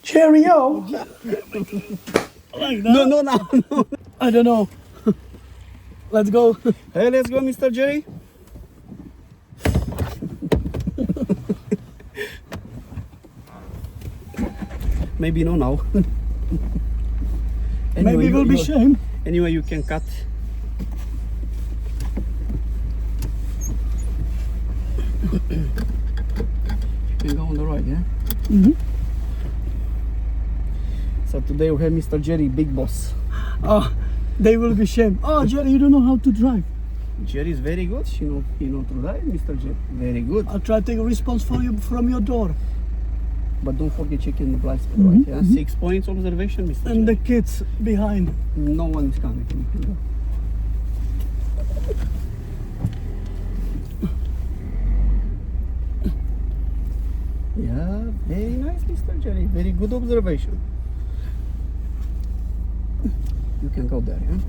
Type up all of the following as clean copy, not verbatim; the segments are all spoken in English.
Cheerio. Like that? No. I don't know. Let's go. Hey, let's go, Mr. Jerry. Maybe no now. Maybe it will be shame. Anyway, you can cut. You can go on the right, yeah? Mm-hmm. So today we have Mr. Jerry, big boss. Oh, they will be shame. Oh, Jerry, you don't know how to drive. Jerry is very good. He know to drive, Mr. Jerry. Very good. I'll try to take a response for you from your door. But don't forget checking the blind spot, Mhm, right? Yeah, mhm. 6 points observation, Mr. And the Jerry. kids behind. No one is coming. You can go. Yeah, very nice, Mr. Jerry. Very good observation. You can go there, yeah?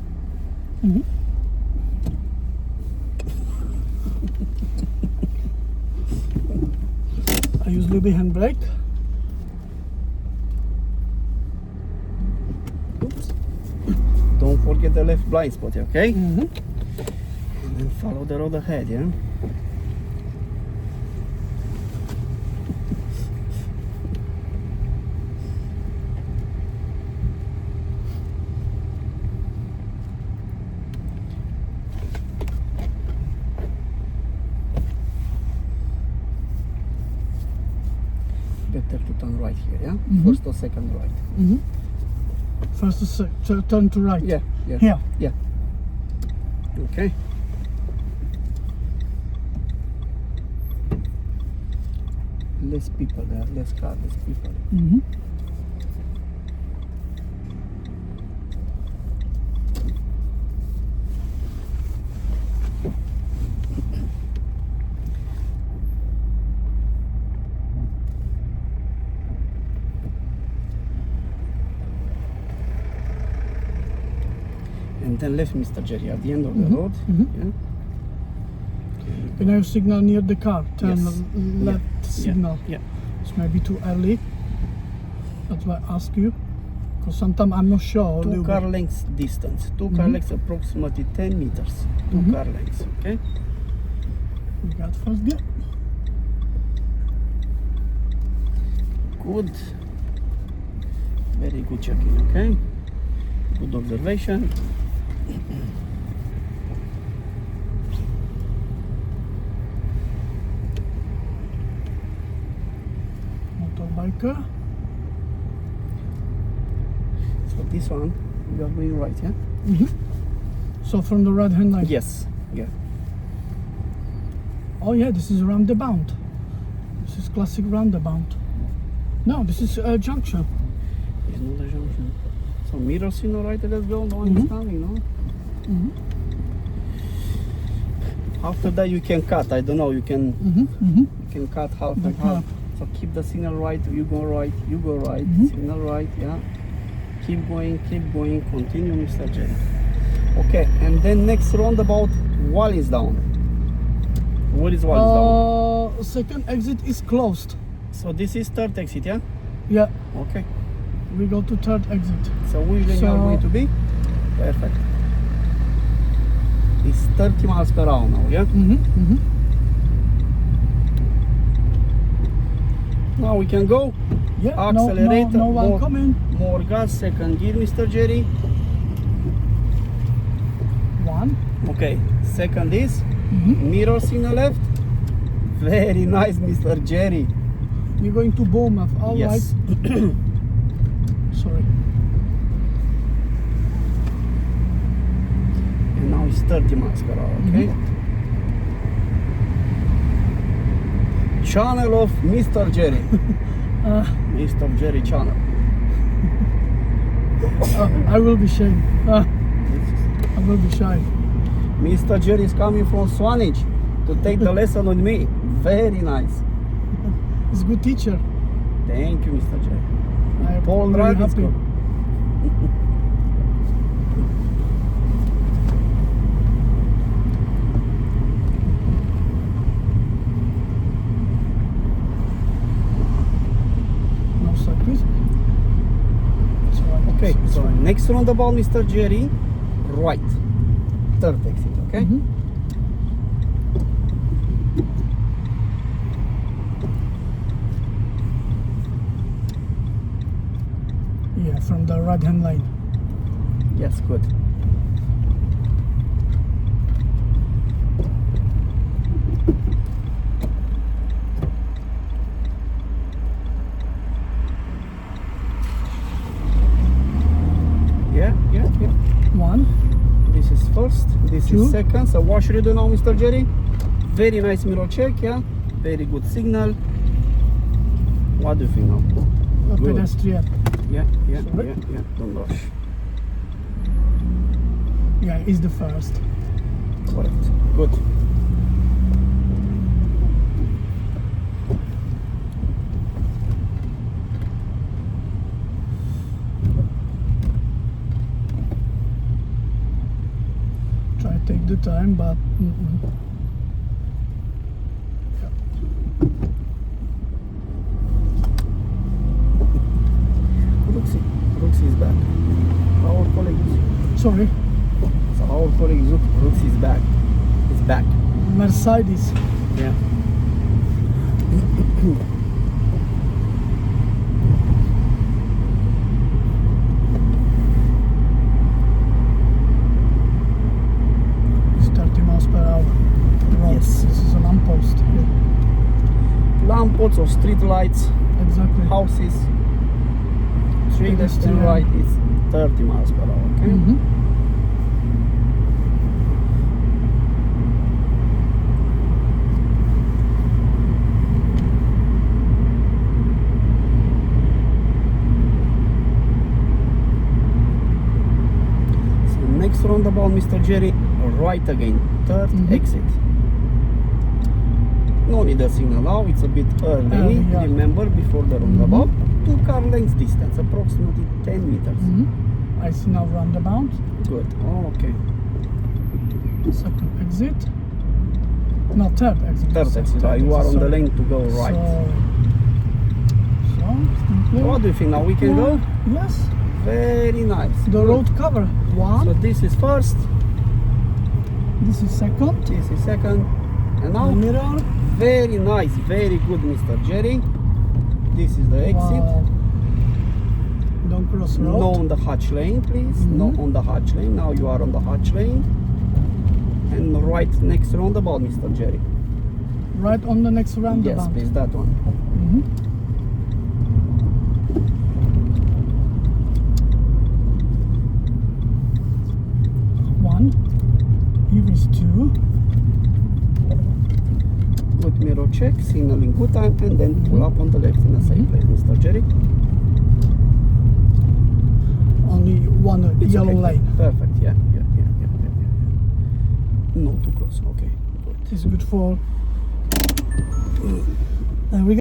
Mhm. I use Libby handbrake. Oops. Don't forget the left blind spot, okay? Mm-hmm. And then follow the road ahead, yeah? Better to turn right here, yeah? Mhm. First or second right? Mm-hmm. First turn to right. Yeah. Here. Okay. Less people there, less car, less people. Mm-hmm. And then left, Mr. Jerry, at the end of the Mhm, road. mhm. Yeah. When I have signal near the car, turn Yes. left Yeah. signal. Yeah. It's maybe too early. That's why I ask you. Because sometimes I'm not sure. Two Little car bit. lengths distance. Two car Mhm. lengths approximately 10 meters. Two Mhm. car lengths, okay? We got first gear. Good. Very good checking, okay? Good observation. Motorbiker. So this one, you are going right, yeah? Mm-hmm. So from the right hand line. Yes. Yeah. Oh yeah, this is roundabout. This is classic roundabout. No, this is a junction. It's not a junction. So mirror signal right, let's go. No one is Mhm. coming, no? Mm-hmm. After that you can cut. I don't know. You can Mm-hmm. Mm-hmm. you can cut half The and half. car. So keep the signal right. You go right. You go right. Mhm. Signal right. Yeah. Keep going. Keep going. Continue, Mr. J. Okay. And then next roundabout, wall is down. What is wall is down? Second exit is closed. So this is third exit, yeah? Yeah, Okay. we go to third exit. So which lane you are So- going to be? Perfect. It's 30 miles per hour now, yeah? Mm-hmm. Mm-hmm. Now we can go. Yeah, Accelerator, no one more, coming. more gas, second gear, Mr. Jerry. One. Okay, second is Mm-hmm. mirror signal left. Very nice, Mr. Jerry. We're going to Bournemouth. All right. Yes. Sorry. And now it's 30 miles per hour, okay? Channel of Mr. Jerry. Mr. Jerry channel. I will be shy. I will be shy. Mr. Jerry is coming from Swanage to take the lesson on me. Very nice. He's a good teacher. Thank you, Mr. Jerry. I'm Paul very Rudd is happy. good. No circuit. Okay, It's so fine. next roundabout, Mr. Jerry, right. Third exit, okay? Mhm. Yeah, from the right hand lane. Yes, good. Yeah. One. This is first, this Two. is second. So what should you do now, Mr. Jerry? Very nice mirror check, yeah? Very good signal. What do you think now? A Good. pedestrian. Yeah. Sorry? Don't rush. Yeah, is the first. Correct. Good. Try to take the time, but Roxy is back. Our colleague. sorry, So our colleague Roxy is back. Is back. Mercedes. Yeah. It's 30 miles per hour. Road. Yes. This is a lamppost. Yeah, Lampposts or street lights, exactly. houses, straight left and Pedestrian. right is 30 miles per hour. Okay. Mhm. So next roundabout, Mr. Jerry, right again, third Mhm. exit. No need a signal now, it's a bit early. Early, yeah. Remember, before the roundabout, 2 car lengths distance, approximately 10 meters. Mhm. I see now roundabout. Good. Oh, okay. Second exit. No, third exit. Third Sorry, exit. third You are on the sorry. lane to go right. So still clear. What do you think now? We can go? Yes. Very nice. The Good. road cover. One. So this is first, This is second. this is second, and The now mirror. very nice, very good, Mr. Jerry. This is the exit. Wow. Don't cross road. No on the hatch lane, please. No Mhm. on the hatch lane. Now you are on the hatch lane. And right next roundabout, Mr. Jerry. Right on the next Yes, roundabout. please, that one. Mhm. One. Here is two. Good mirror check, signal in good time, and then pull up on the left in a safe place, Mr. Jerry. Only one It's yellow okay. lane. Perfect, yeah. No, too close, okay, good. It's good for. There we go.